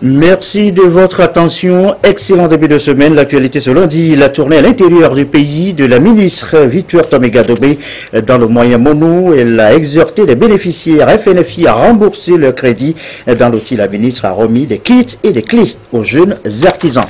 Merci de votre attention. Excellent début de semaine. L'actualité ce lundi, la tournée à l'intérieur du pays de la ministre Victoire Toméga Dobé dans le moyen mono. Elle a exhorté les bénéficiaires FNFI à rembourser leur crédit. Dans l'outil, la ministre a remis des kits et des clés aux jeunes artisans.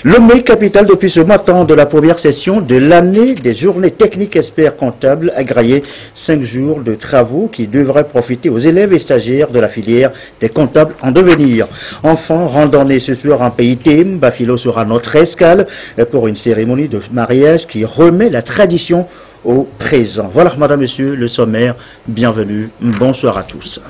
Lomé capitale depuis ce matin de la première session de l'année des journées techniques experts comptables agréées. 5 jours de travaux qui devraient profiter aux élèves et stagiaires de la filière des comptables en devenir. Enfin, randonnée ce soir en pays thème, Bafilo sera notre escale pour une cérémonie de mariage qui remet la tradition au présent. Voilà, madame, monsieur, le sommaire. Bienvenue. Bonsoir à tous.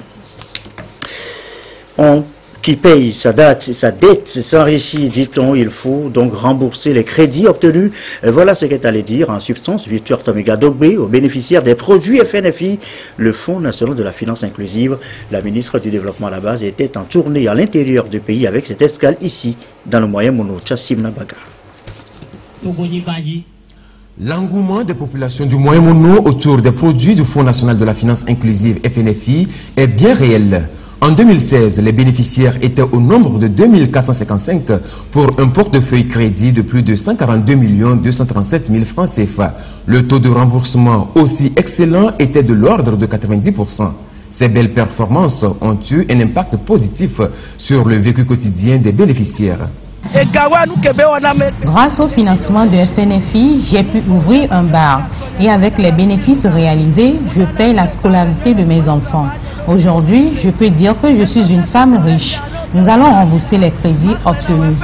Qui paye sa dette s'enrichit, dit-on. Il faut donc rembourser les crédits obtenus. Voilà ce qu'est allé dire en substance Victoire Toméga Dobé aux bénéficiaires des produits FNFI, le Fonds national de la finance inclusive. La ministre du Développement à la base était en tournée à l'intérieur du pays avec cette escale ici, dans le moyen mono. Chassim Nabaga. L'engouement des populations du moyen mono autour des produits du Fonds national de la finance inclusive FNFI est bien réel. En 2016, les bénéficiaires étaient au nombre de 2455 pour un portefeuille crédit de plus de 142 237 000 francs CFA. Le taux de remboursement aussi excellent était de l'ordre de 90%. Ces belles performances ont eu un impact positif sur le vécu quotidien des bénéficiaires. Grâce au financement de FNFI, j'ai pu ouvrir un bar et avec les bénéfices réalisés, je paye la scolarité de mes enfants. Aujourd'hui, je peux dire que je suis une femme riche. Nous allons rembourser les crédits obtenus.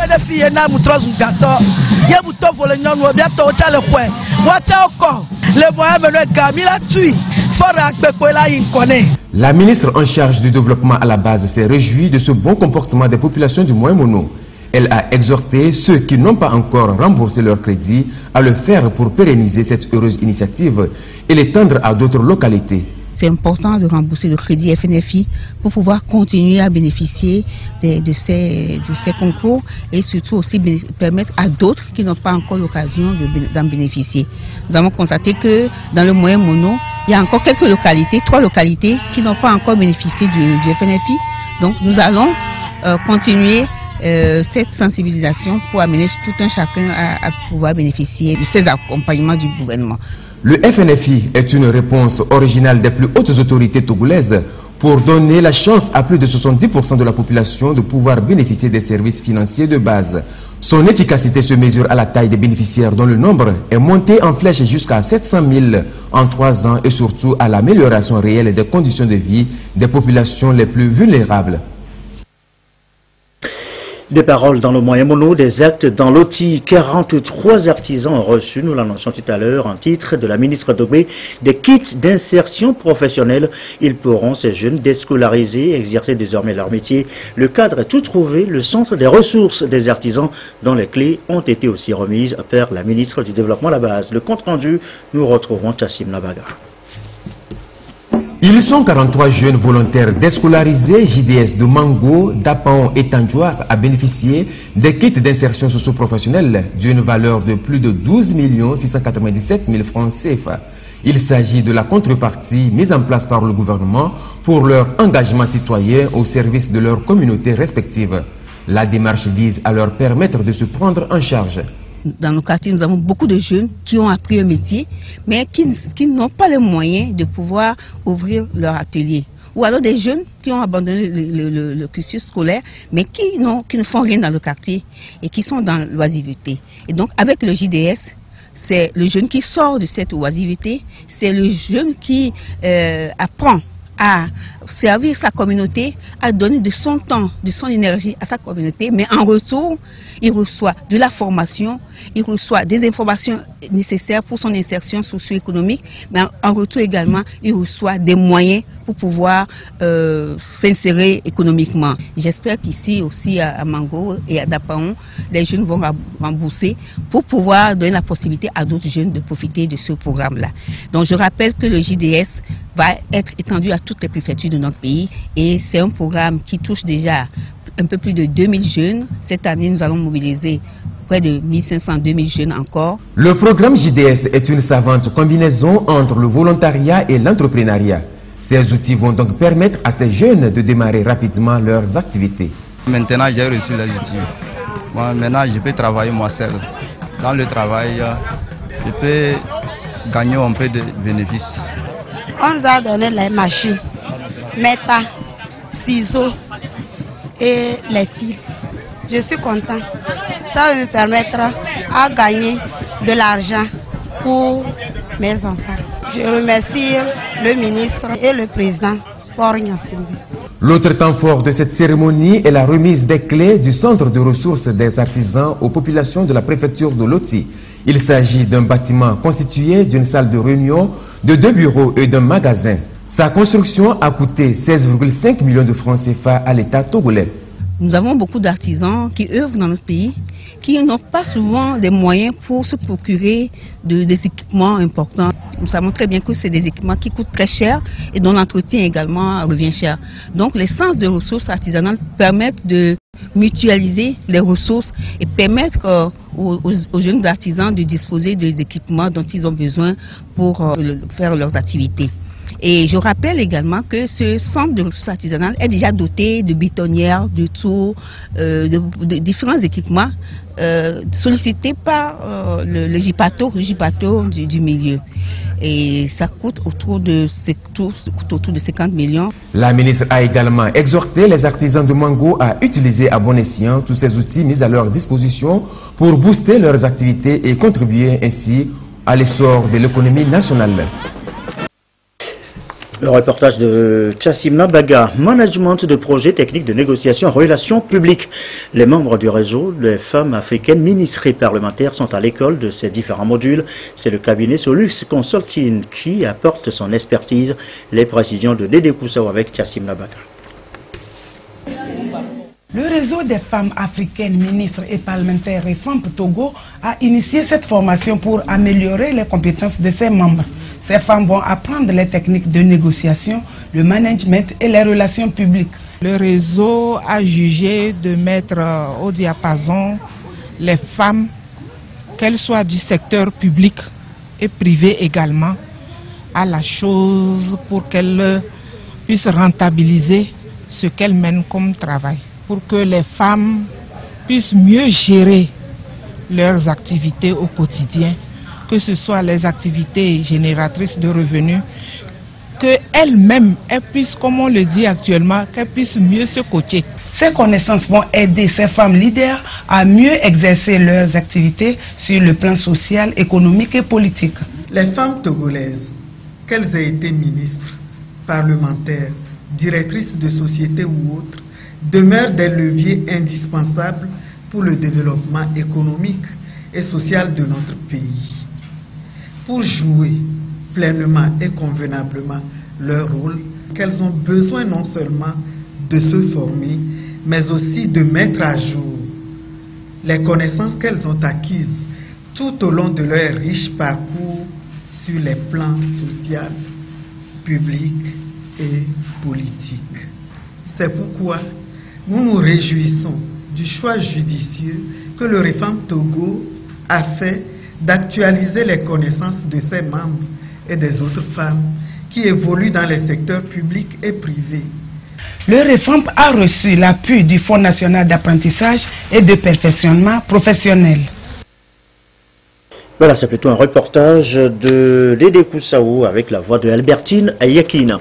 La ministre en charge du développement à la base s'est réjouie de ce bon comportement des populations du moyen mono. Elle a exhorté ceux qui n'ont pas encore remboursé leur crédit à le faire pour pérenniser cette heureuse initiative et l'étendre à d'autres localités. C'est important de rembourser le crédit FNFI pour pouvoir continuer à bénéficier de ces concours et surtout aussi permettre à d'autres qui n'ont pas encore l'occasion d'en bénéficier. Nous avons constaté que dans le moyen mono, il y a encore quelques localités, 3 localités qui n'ont pas encore bénéficié du FNFI. Donc nous allons continuer cette sensibilisation pour amener tout un chacun à pouvoir bénéficier de ces accompagnements du gouvernement. Le FNFI est une réponse originale des plus hautes autorités togolaises pour donner la chance à plus de 70% de la population de pouvoir bénéficier des services financiers de base. Son efficacité se mesure à la taille des bénéficiaires dont le nombre est monté en flèche jusqu'à 700 000 en 3 ans et surtout à l'amélioration réelle des conditions de vie des populations les plus vulnérables. Des paroles dans le moyen mono, des actes dans l'OTI. 43 artisans ont reçu, nous l'annoncions tout à l'heure, en titre de la ministre Dobé, des kits d'insertion professionnelle. Ils pourront, ces jeunes déscolarisés, exercer désormais leur métier. Le cadre est tout trouvé, le centre des ressources des artisans, dont les clés ont été aussi remises par la ministre du Développement à la base. Le compte rendu, nous retrouvons Chassim Nabaga. Ils sont 43 jeunes volontaires déscolarisés JDS de Mango, d'Apaon et Tandjouar à bénéficier des kits d'insertion socio-professionnelle d'une valeur de plus de 12 697 000 francs CFA. Il s'agit de la contrepartie mise en place par le gouvernement pour leur engagement citoyen au service de leur communauté respective. La démarche vise à leur permettre de se prendre en charge. Dans nos quartiers, nous avons beaucoup de jeunes qui ont appris un métier, mais qui n'ont pas les moyens de pouvoir ouvrir leur atelier. Ou alors des jeunes qui ont abandonné le cursus scolaire, mais qui ne font rien dans le quartier et qui sont dans l'oisiveté. Et donc, avec le JDS, c'est le jeune qui sort de cette oisiveté, c'est le jeune qui apprend à servir sa communauté, à donner de son temps, de son énergie à sa communauté, mais en retour, il reçoit de la formation, il reçoit des informations nécessaires pour son insertion socio-économique, mais en retour également, il reçoit des moyens pour pouvoir s'insérer économiquement. J'espère qu'ici aussi à Mango et à Dapaon, les jeunes vont rembourser pour pouvoir donner la possibilité à d'autres jeunes de profiter de ce programme-là. Donc je rappelle que le JDS va être étendu à toutes les préfectures de notre pays et c'est un programme qui touche déjà un peu plus de 2000 jeunes. Cette année, nous allons mobiliser près de 1500-2000 jeunes encore. Le programme JDS est une savante combinaison entre le volontariat et l'entrepreneuriat. Ces outils vont donc permettre à ces jeunes de démarrer rapidement leurs activités. Maintenant, j'ai reçu les outils. Moi, maintenant, je peux travailler moi seul. Dans le travail, je peux gagner un peu de bénéfices. On nous a donné les machines, méta, ciseaux et les fils. Je suis content. Ça va me permettre à gagner de l'argent pour mes enfants. Je remercie le ministre et le président Faure Gnassingbé. L'autre temps fort de cette cérémonie est la remise des clés du centre de ressources des artisans aux populations de la préfecture de Loti. Il s'agit d'un bâtiment constitué d'une salle de réunion, de 2 bureaux et d'un magasin. Sa construction a coûté 16,5 millions de francs CFA à l'État togolais. Nous avons beaucoup d'artisans qui œuvrent dans notre pays, qui n'ont pas souvent des moyens pour se procurer des équipements importants. Nous savons très bien que c'est des équipements qui coûtent très cher et dont l'entretien également revient cher. Donc les centres de ressources artisanales permettent de mutualiser les ressources et permettre aux jeunes artisans de disposer des équipements dont ils ont besoin pour faire leurs activités. Et je rappelle également que ce centre de ressources artisanales est déjà doté de bétonnières, de tours, de différents équipements sollicités par le JIPATO du milieu. Et ça coûte autour de 50 millions. La ministre a également exhorté les artisans de mango à utiliser à bon escient tous ces outils mis à leur disposition pour booster leurs activités et contribuer ainsi à l'essor de l'économie nationale. Le reportage de Chassim Nabaga, management de projets techniques de négociation en relations publiques. Les membres du réseau, les femmes africaines ministres et parlementaires sont à l'école de ces différents modules. C'est le cabinet Solus Consulting qui apporte son expertise. Les précisions de Dédé Koussao avec Chassim Nabaga. Le réseau des femmes africaines, ministres et parlementaires et femmes Togo a initié cette formation pour améliorer les compétences de ses membres. Ces femmes vont apprendre les techniques de négociation, le management et les relations publiques. Le réseau a jugé de mettre au diapason les femmes, qu'elles soient du secteur public et privé également, à la chose pour qu'elles puissent rentabiliser ce qu'elles mènent comme travail, pour que les femmes puissent mieux gérer leurs activités au quotidien, que ce soit les activités génératrices de revenus, qu'elles-mêmes, elles puissent, comme on le dit actuellement, qu'elles puissent mieux se coacher. Ces connaissances vont aider ces femmes leaders à mieux exercer leurs activités sur le plan social, économique et politique. Les femmes togolaises, qu'elles aient été ministres, parlementaires, directrices de sociétés ou autres, demeurent des leviers indispensables pour le développement économique et social de notre pays. Pour jouer pleinement et convenablement leur rôle, qu'elles ont besoin non seulement de se former, mais aussi de mettre à jour les connaissances qu'elles ont acquises tout au long de leur riche parcours sur les plans social, public et politique. C'est pourquoi nous nous réjouissons du choix judicieux que le Refam Togo a fait d'actualiser les connaissances de ses membres et des autres femmes qui évoluent dans les secteurs publics et privés. Le REFAMP a reçu l'appui du Fonds national d'apprentissage et de perfectionnement professionnel. Voilà, c'est plutôt un reportage de Dédé Koussao avec la voix de Albertine Ayekina.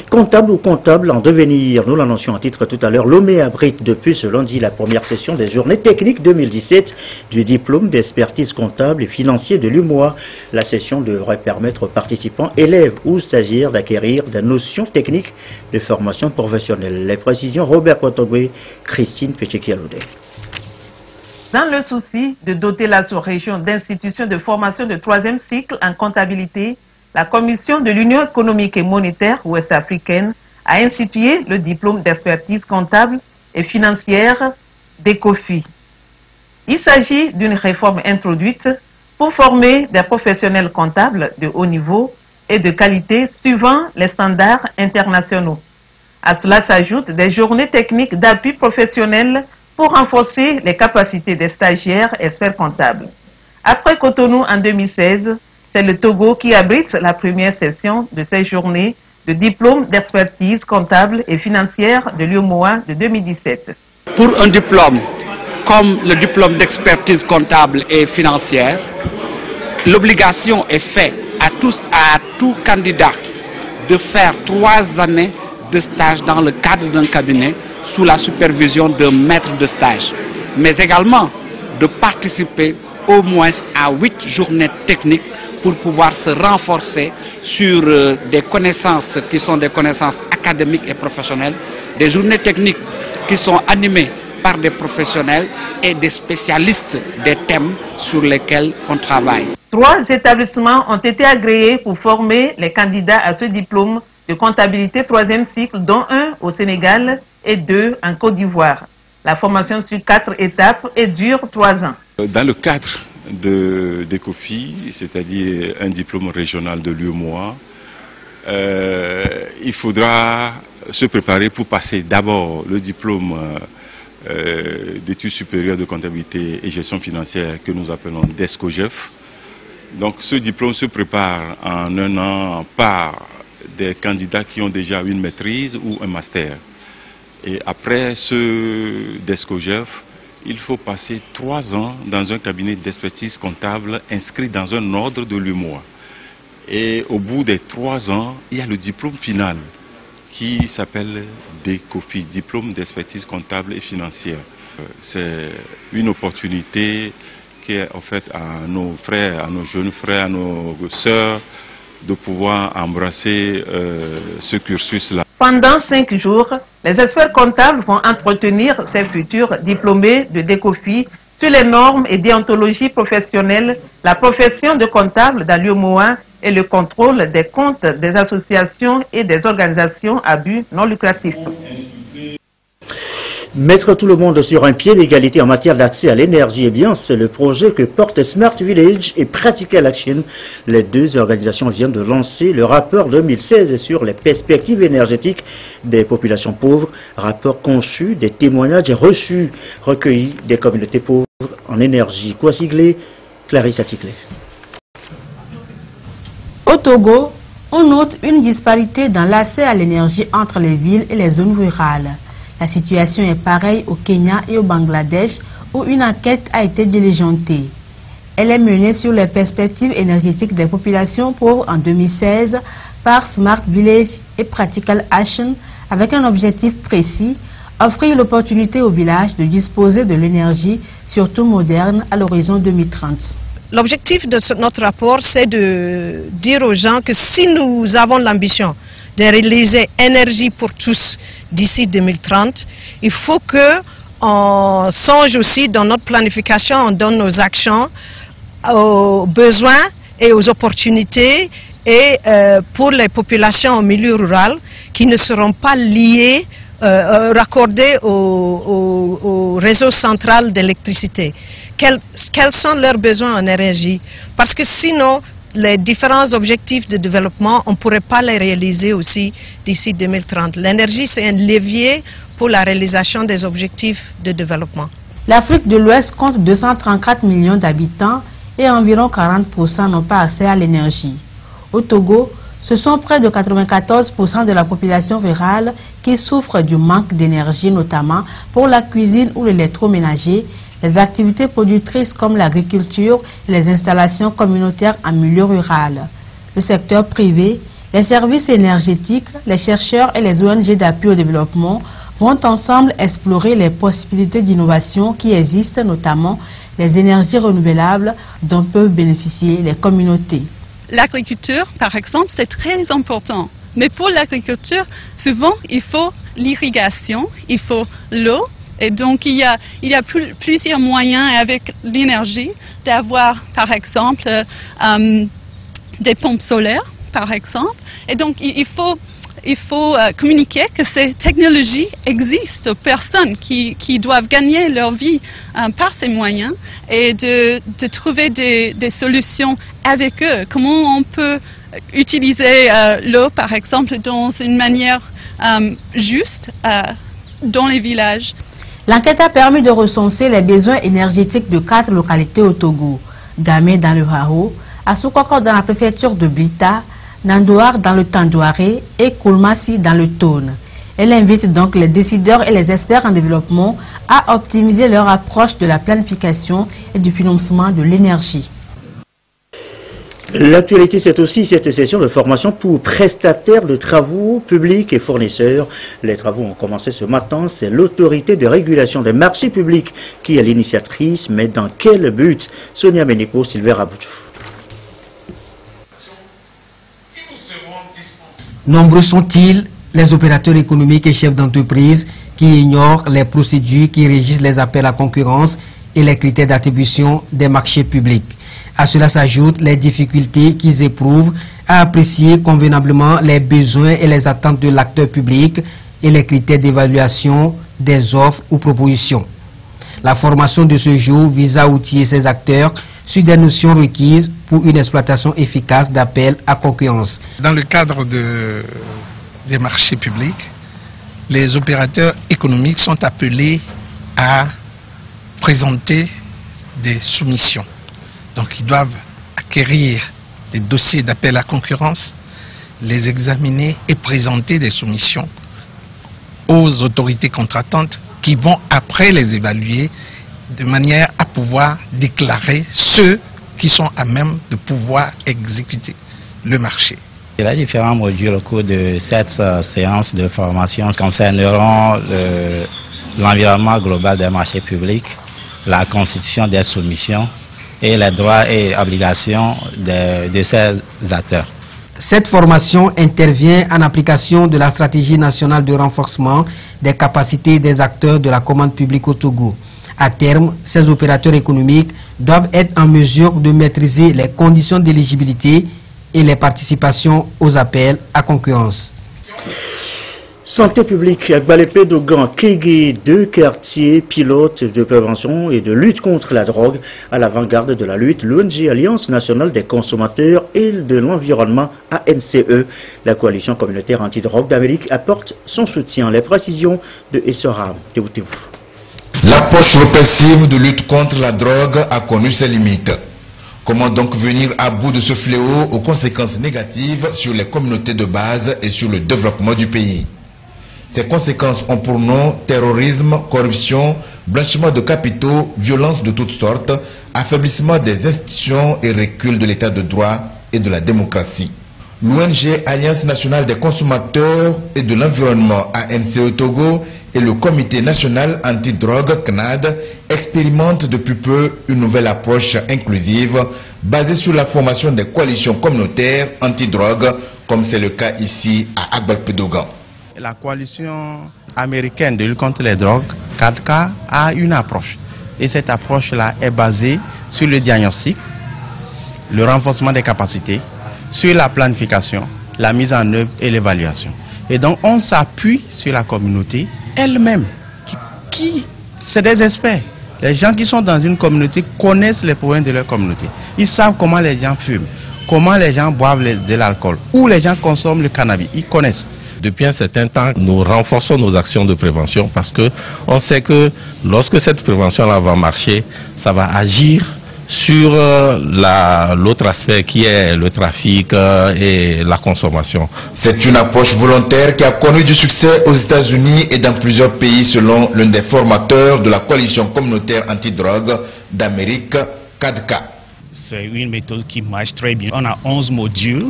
Comptable ou comptable en devenir, nous l'annoncions en titre tout à l'heure, Lomé abrite depuis ce lundi la première session des Journées techniques 2017 du diplôme d'expertise comptable et financier de l'UMOA. La session devrait permettre aux participants, élèves ou stagiaires d'acquérir des notions techniques de formation professionnelle. Les précisions, Robert Potogwe, Christine Péché-Kialoudé. Dans le souci de doter la sous-région d'institutions de formation de 3e cycle en comptabilité, la Commission de l'Union économique et monétaire ouest-africaine a institué le diplôme d'expertise comptable et financière d'ECOFI. Il s'agit d'une réforme introduite pour former des professionnels comptables de haut niveau et de qualité suivant les standards internationaux. À cela s'ajoutent des journées techniques d'appui professionnel pour renforcer les capacités des stagiaires experts comptables. Après Cotonou en 2016, c'est le Togo qui abrite la première session de ces journées de diplôme d'expertise comptable et financière de l'UMOA de 2017. pour un diplôme comme le diplôme d'expertise comptable et financière, l'obligation est faite à tout candidat de faire 3 années de stage dans le cadre d'un cabinet sous la supervision d'un maître de stage, mais également de participer au moins à 8 journées techniques pour pouvoir se renforcer sur des connaissances qui sont des connaissances académiques et professionnelles, des journées techniques qui sont animées par des professionnels et des spécialistes des thèmes sur lesquels on travaille. 3 établissements ont été agréés pour former les candidats à ce diplôme de comptabilité 3e cycle, dont un au Sénégal et 2 en Côte d'Ivoire. La formation sur 4 étapes et dure 3 ans. Dans le cadre d'ECOFI, c'est-à-dire un diplôme régional de l'UEMOA, il faudra se préparer pour passer d'abord le diplôme d'études supérieures de comptabilité et gestion financière que nous appelons DESCOGEF. Donc ce diplôme se prépare en 1 an par des candidats qui ont déjà une maîtrise ou un master. Et après ce DESCOGEF, il faut passer 3 ans dans un cabinet d'expertise comptable inscrit dans un ordre de l'UEMOA. Et au bout des 3 ans, il y a le diplôme final qui s'appelle DECOFI, diplôme d'expertise comptable et financière. C'est une opportunité qui est offerte à nos frères, à nos jeunes frères, à nos sœurs, de pouvoir embrasser ce cursus-là. Pendant 5 jours, les experts comptables vont entretenir ces futurs diplômés de DECOFI sur les normes et déontologie professionnelle, la profession de comptable dans l'UEMOA et le contrôle des comptes des associations et des organisations à but non lucratif. Mettre tout le monde sur un pied d'égalité en matière d'accès à l'énergie, eh bien, c'est le projet que portent Smart Village et Practical Action. Les 2 organisations viennent de lancer le rapport 2016 sur les perspectives énergétiques des populations pauvres, rapport conçu des témoignages reçus, recueillis des communautés pauvres en énergie. Quoi sigler? Clarisse Aticlé. Au Togo, on note une disparité dans l'accès à l'énergie entre les villes et les zones rurales. La situation est pareille au Kenya et au Bangladesh où une enquête a été diligentée. Elle est menée sur les perspectives énergétiques des populations pauvres en 2016 par Smart Village et Practical Action avec un objectif précis, offrir l'opportunité aux villages de disposer de l'énergie, surtout moderne, à l'horizon 2030. L'objectif de notre rapport, c'est de dire aux gens que si nous avons l'ambition de réaliser énergie pour tous d'ici 2030, il faut qu'on songe aussi dans notre planification, on donne nos actions aux besoins et aux opportunités et pour les populations au milieu rural qui ne seront pas liées, raccordées au réseau central d'électricité. Quels sont leurs besoins en énergie? Parce que sinon, les différents objectifs de développement, on ne pourrait pas les réaliser aussi d'ici 2030. L'énergie, c'est un levier pour la réalisation des objectifs de développement. L'Afrique de l'Ouest compte 234 millions d'habitants et environ 40% n'ont pas accès à l'énergie. Au Togo, ce sont près de 94% de la population rurale qui souffrent du manque d'énergie, notamment pour la cuisine ou l'électroménager, les activités productrices comme l'agriculture et les installations communautaires en milieu rural. Le secteur privé, les services énergétiques, les chercheurs et les ONG d'appui au développement vont ensemble explorer les possibilités d'innovation qui existent, notamment les énergies renouvelables dont peuvent bénéficier les communautés. L'agriculture, par exemple, c'est très important. Mais pour l'agriculture, souvent, il faut l'irrigation, il faut l'eau. Et donc, il y a plusieurs moyens avec l'énergie d'avoir, par exemple, des pompes solaires, par exemple. Et donc, il faut communiquer que ces technologies existent aux personnes qui doivent gagner leur vie par ces moyens et de trouver des solutions avec eux. Comment on peut utiliser l'eau, par exemple, dans une manière juste dans les villages. L'enquête a permis de recenser les besoins énergétiques de 4 localités au Togo. Gamé dans le Haro, Asukoko dans la préfecture de Blita, Nandoar dans le Tandouaré et Koulmassi dans le Tone. Elle invite donc les décideurs et les experts en développement à optimiser leur approche de la planification et du financement de l'énergie. L'actualité, c'est aussi cette session de formation pour prestataires de travaux publics et fournisseurs. Les travaux ont commencé ce matin. C'est l'autorité de régulation des marchés publics qui est l'initiatrice. Mais dans quel but? Sonia Ménico, Sylvain Raboutou. Nombreux sont-ils les opérateurs économiques et chefs d'entreprise qui ignorent les procédures qui régissent les appels à concurrence et les critères d'attribution des marchés publics. À cela s'ajoutent les difficultés qu'ils éprouvent à apprécier convenablement les besoins et les attentes de l'acteur public et les critères d'évaluation des offres ou propositions. La formation de ce jour vise à outiller ces acteurs sur des notions requises pour une exploitation efficace d'appels à concurrence. Dans le cadre des marchés publics, les opérateurs économiques sont appelés à présenter des soumissions. Donc ils doivent acquérir des dossiers d'appel à concurrence, les examiner et présenter des soumissions aux autorités contratantes qui vont après les évaluer de manière à pouvoir déclarer ceux qui sont à même de pouvoir exécuter le marché. Et les différents modules au cours de cette séance de formation concerneront l'environnement global des marchés publics, la constitution des soumissions et les droits et obligations de ces acteurs. Cette formation intervient en application de la stratégie nationale de renforcement des capacités des acteurs de la commande publique au Togo. À terme, ces opérateurs économiques doivent être en mesure de maîtriser les conditions d'éligibilité et les participations aux appels à concurrence. Santé publique, Agbalépé, Dogan, Kégué, deux quartiers pilotes de prévention et de lutte contre la drogue à l'avant-garde de la lutte, l'ONG Alliance nationale des consommateurs et de l'environnement ANCE. La coalition communautaire antidrogue d'Amérique apporte son soutien. Les précisions de Essoram. L'approche répressive de lutte contre la drogue a connu ses limites. Comment donc venir à bout de ce fléau aux conséquences négatives sur les communautés de base et sur le développement du pays? Ces conséquences ont pour nom terrorisme, corruption, blanchiment de capitaux, violence de toutes sortes, affaiblissement des institutions et recul de l'état de droit et de la démocratie. L'ONG Alliance nationale des consommateurs et de l'environnement ANC Togo et le Comité national anti-drogue CNAD expérimentent depuis peu une nouvelle approche inclusive basée sur la formation des coalitions communautaires anti-drogue, comme c'est le cas ici à Agbalpé-Dogan. La coalition américaine de lutte contre les drogues, CADCA, a une approche. Et cette approche-là est basée sur le diagnostic, le renforcement des capacités, sur la planification, la mise en œuvre et l'évaluation. Et donc on s'appuie sur la communauté elle-même, qui c'est des experts. Les gens qui sont dans une communauté connaissent les problèmes de leur communauté. Ils savent comment les gens fument, comment les gens boivent de l'alcool, où les gens consomment le cannabis. Ils connaissent. Depuis un certain temps, nous renforçons nos actions de prévention parce que on sait que lorsque cette prévention-là va marcher, ça va agir sur l'autre aspect qui est le trafic et la consommation. C'est une approche volontaire qui a connu du succès aux États-Unis et dans plusieurs pays selon l'un des formateurs de la coalition communautaire anti-drogue d'Amérique, CADCA. C'est une méthode qui marche très bien. On a 11 modules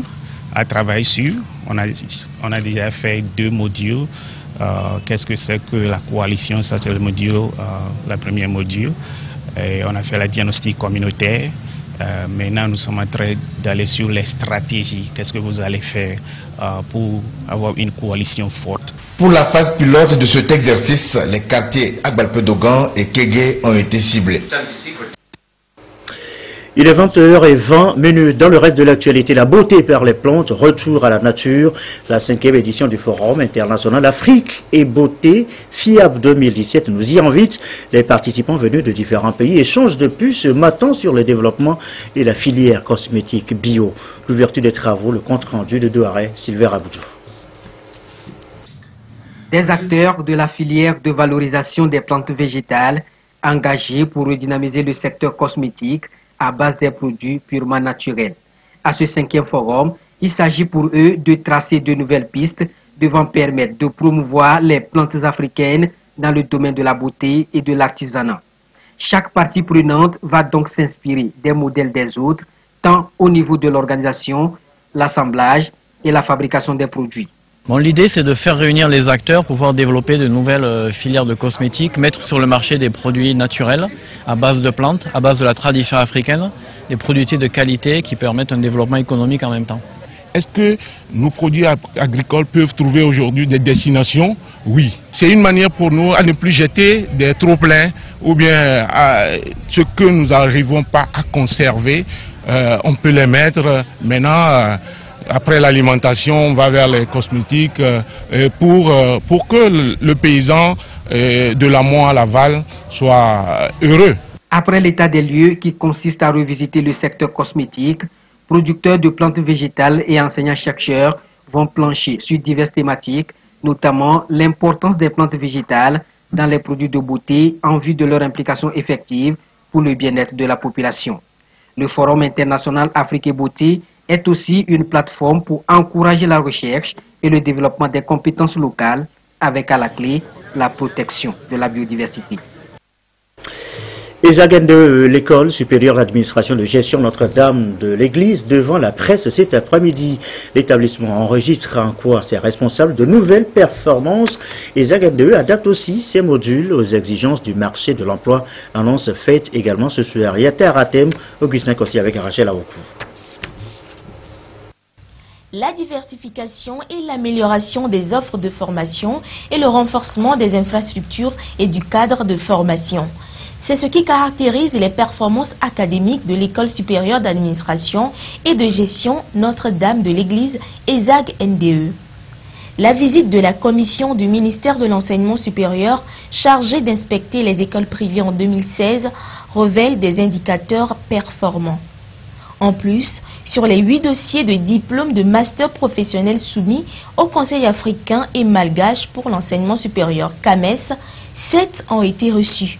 à travailler sur. On a déjà fait 2 modules. Qu'est-ce que c'est que la coalition? Ça, c'est le module, le premier module. Et on a fait le diagnostic communautaire. Maintenant, nous sommes en train d'aller sur les stratégies. Qu'est-ce que vous allez faire pour avoir une coalition forte? Pour la phase pilote de cet exercice, les quartiers Agbalpé-Dogan et Kégué ont été ciblés. Il est 20h20 dans le reste de l'actualité. La beauté par les plantes, retour à la nature. La 5e édition du Forum international Afrique et beauté FIAB 2017 nous y invite. Les participants venus de différents pays échangent depuis ce matin sur le développement et la filière cosmétique bio. L'ouverture des travaux, le compte rendu de Douaré, Sylvain Raboutou. Des acteurs de la filière de valorisation des plantes végétales engagés pour redynamiser le secteur cosmétique à base des produits purement naturels. À ce 5e forum, il s'agit pour eux de tracer de nouvelles pistes devant permettre de promouvoir les plantes africaines dans le domaine de la beauté et de l'artisanat. Chaque partie prenante va donc s'inspirer des modèles des autres, tant au niveau de l'organisation, l'assemblage et la fabrication des produits. Bon, l'idée, c'est de faire réunir les acteurs pour pouvoir développer de nouvelles filières de cosmétiques, mettre sur le marché des produits naturels à base de plantes, à base de la tradition africaine, des produits de qualité qui permettent un développement économique en même temps. Est-ce que nos produits agricoles peuvent trouver aujourd'hui des destinations? Oui. C'est une manière pour nous à ne plus jeter des trop-pleins ou bien ce que nous n'arrivons pas à conserver, on peut les mettre maintenant. Après l'alimentation, on va vers les cosmétiques pour que le paysan de l'amont à l'aval soit heureux. Après l'état des lieux qui consiste à revisiter le secteur cosmétique, producteurs de plantes végétales et enseignants-chercheurs vont plancher sur diverses thématiques, notamment l'importance des plantes végétales dans les produits de beauté en vue de leur implication effective pour le bien-être de la population. Le Forum international Afrique et Beauté est aussi une plateforme pour encourager la recherche et le développement des compétences locales, avec à la clé la protection de la biodiversité. ESAG NDE, l'école supérieure d'administration de gestion Notre-Dame de l'Église, devant la presse cet après-midi. L'établissement enregistre en quoi ses responsables de nouvelles performances. ESAG NDE adapte aussi ses modules aux exigences du marché de l'emploi. Annonce faite également ce soir. Yater Atem, Augustin Kossi avec Rachel Awokou. La diversification et l'amélioration des offres de formation et le renforcement des infrastructures et du cadre de formation. C'est ce qui caractérise les performances académiques de l'École supérieure d'administration et de gestion Notre-Dame de l'Église ESAG NDE. La visite de la commission du ministère de l'Enseignement supérieur chargée d'inspecter les écoles privées en 2016 révèle des indicateurs performants. En plus, sur les 8 dossiers de diplôme de master professionnel soumis au Conseil africain et malgache pour l'enseignement supérieur CAMES, 7 ont été reçus,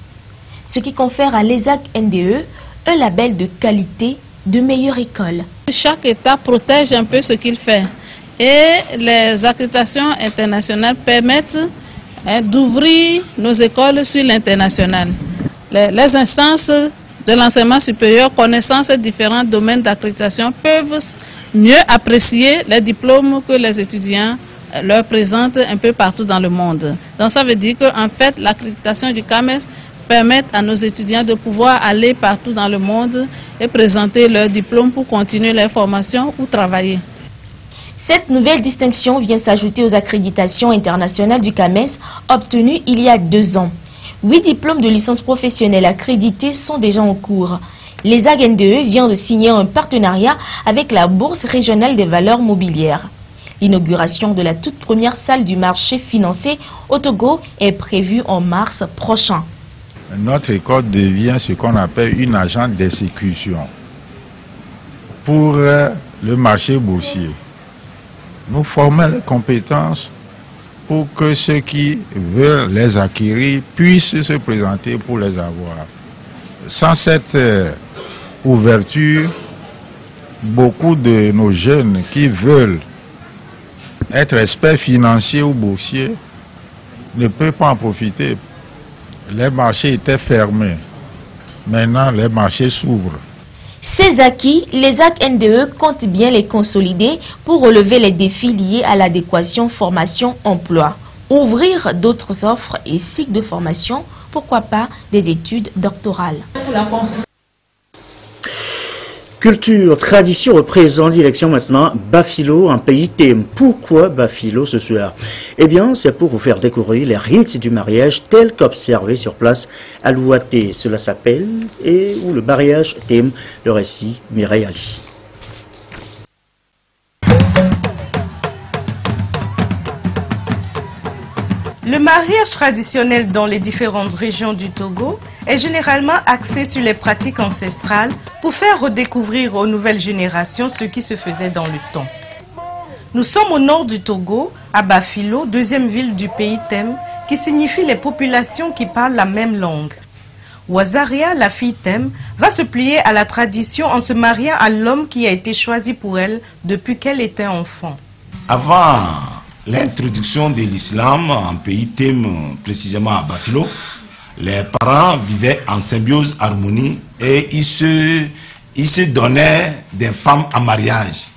ce qui confère à l'ESAG NDE un label de qualité de meilleure école. Chaque État protège un peu ce qu'il fait et les accréditations internationales permettent d'ouvrir nos écoles sur l'international. Les instances de l'enseignement supérieur connaissant ces différents domaines d'accréditation peuvent mieux apprécier les diplômes que les étudiants leur présentent un peu partout dans le monde. Donc ça veut dire qu'en fait l'accréditation du CAMES permet à nos étudiants de pouvoir aller partout dans le monde et présenter leur diplôme pour continuer leur formation ou travailler. Cette nouvelle distinction vient s'ajouter aux accréditations internationales du CAMES obtenues il y a 2 ans. 8 diplômes de licence professionnelle accrédités sont déjà en cours. L'ESAG NDE vient de signer un partenariat avec la Bourse régionale des valeurs mobilières. L'inauguration de la toute première salle du marché financier au Togo est prévue en mars prochain. Notre école devient ce qu'on appelle une agence d'exécution pour le marché boursier. Nous formons les compétences pour que ceux qui veulent les acquérir puissent se présenter pour les avoir. Sans cette ouverture, beaucoup de nos jeunes qui veulent être experts financiers ou boursiers ne peuvent pas en profiter. Les marchés étaient fermés. Maintenant, les marchés s'ouvrent. Ces acquis, l'ESAG NDE compte bien les consolider pour relever les défis liés à l'adéquation formation-emploi. Ouvrir d'autres offres et cycles de formation, pourquoi pas des études doctorales. Culture, tradition au présent, direction maintenant Bafilo, un pays thème. Pourquoi Bafilo ce soir? Eh bien, c'est pour vous faire découvrir les rites du mariage tels qu'observés sur place à Louaté. Cela s'appelle, et où le mariage thème, le récit Mireille Ali. Le mariage traditionnel dans les différentes régions du Togo est généralement axé sur les pratiques ancestrales pour faire redécouvrir aux nouvelles générations ce qui se faisait dans le temps. Nous sommes au nord du Togo, à Bafilo, deuxième ville du pays thème, qui signifie les populations qui parlent la même langue. Wazaria, la fille thème, va se plier à la tradition en se mariant à l'homme qui a été choisi pour elle depuis qu'elle était enfant. Avant l'introduction de l'islam en pays thème, précisément à Bafilo, les parents vivaient en symbiose, harmonie et ils se donnaient des femmes en mariage.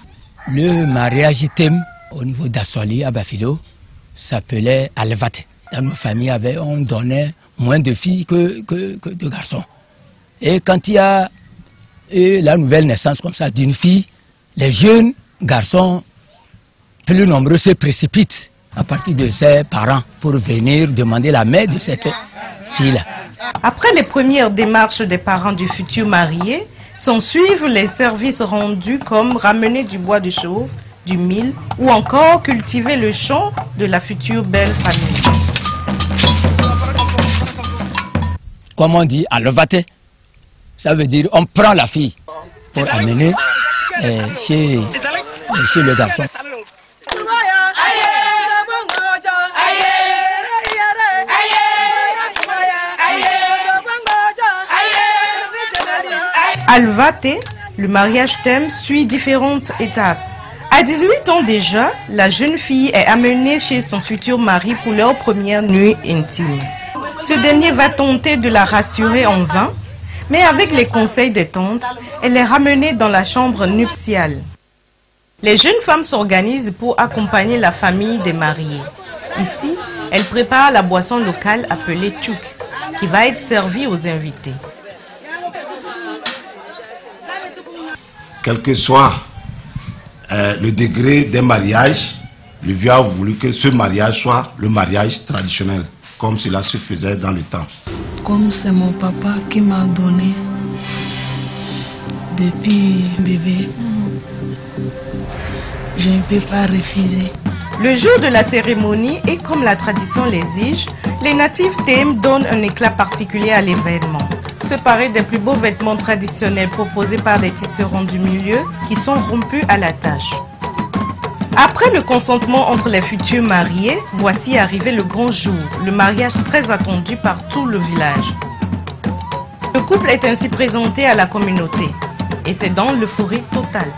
Le mariage thème au niveau d'Assoli à Bafilo s'appelait Alevate. Dans nos familles, on donnait moins de filles que de garçons. Et quand il y a eu la nouvelle naissance comme ça d'une fille, les jeunes garçons plus nombreux se précipitent à partir de ses parents pour venir demander la main de cette fille-là. Après les premières démarches des parents du futur marié, s'ensuivent les services rendus comme ramener du bois de chauve, du mil ou encore cultiver le champ de la future belle famille. Comme on dit, à levater, ça veut dire on prend la fille pour amener chez le garçon. Alvate, le mariage thème, suit différentes étapes. À 18 ans déjà, la jeune fille est amenée chez son futur mari pour leur première nuit intime. Ce dernier va tenter de la rassurer en vain, mais avec les conseils des tantes, elle est ramenée dans la chambre nuptiale. Les jeunes femmes s'organisent pour accompagner la famille des mariés. Ici, elles préparent la boisson locale appelée tchouk, qui va être servie aux invités. Quel que soit le degré des mariages, le vieux a voulu que ce mariage soit le mariage traditionnel, comme cela se faisait dans le temps. Comme c'est mon papa qui m'a donné depuis bébé, je ne peux pas refuser. Le jour de la cérémonie, et comme la tradition l'exige, les natifs thèmes donnent un éclat particulier à l'événement. Se parer des plus beaux vêtements traditionnels proposés par des tisserands du milieu qui sont rompus à la tâche. Après le consentement entre les futurs mariés, voici arrivé le grand jour, le mariage très attendu par tout le village. Le couple est ainsi présenté à la communauté et c'est dans l'euphorie totale.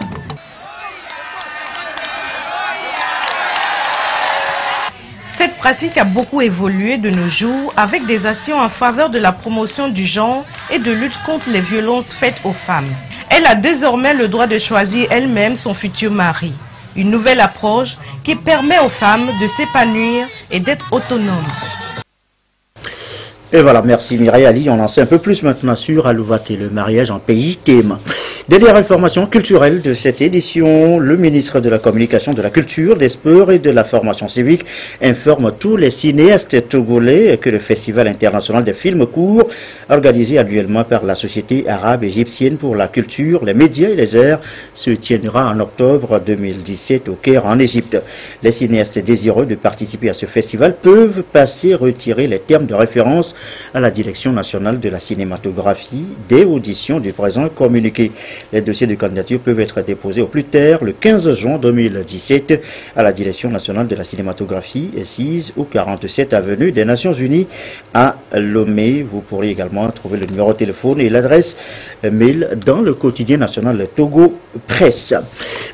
Cette pratique a beaucoup évolué de nos jours avec des actions en faveur de la promotion du genre et de lutte contre les violences faites aux femmes. Elle a désormais le droit de choisir elle-même son futur mari. Une nouvelle approche qui permet aux femmes de s'épanouir et d'être autonomes. Et voilà, merci Mireille Ali. On en sait un peu plus maintenant sur Aluvate, le mariage en pays thème. Dernière information culturelle de cette édition, le ministre de la Communication, de la Culture, des Sports et de la Formation civique informe tous les cinéastes togolais que le Festival international des films courts, organisé annuellement par la Société arabe égyptienne pour la culture, les médias et les arts, se tiendra en octobre 2017 au Caire en Égypte. Les cinéastes désireux de participer à ce festival peuvent passer retirer les termes de référence à la Direction nationale de la cinématographie dès audition du présent communiqué. Les dossiers de candidature peuvent être déposés au plus tard le 15 juin 2017 à la Direction nationale de la cinématographie, 6 ou 47 avenue des Nations Unies à Lomé. Vous pourrez également trouver le numéro de téléphone et l'adresse mail dans le quotidien national Togo Presse.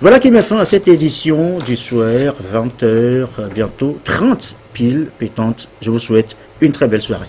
Voilà qui met fin à cette édition du soir, 20h, bientôt 30 piles pétantes. Je vous souhaite une très belle soirée.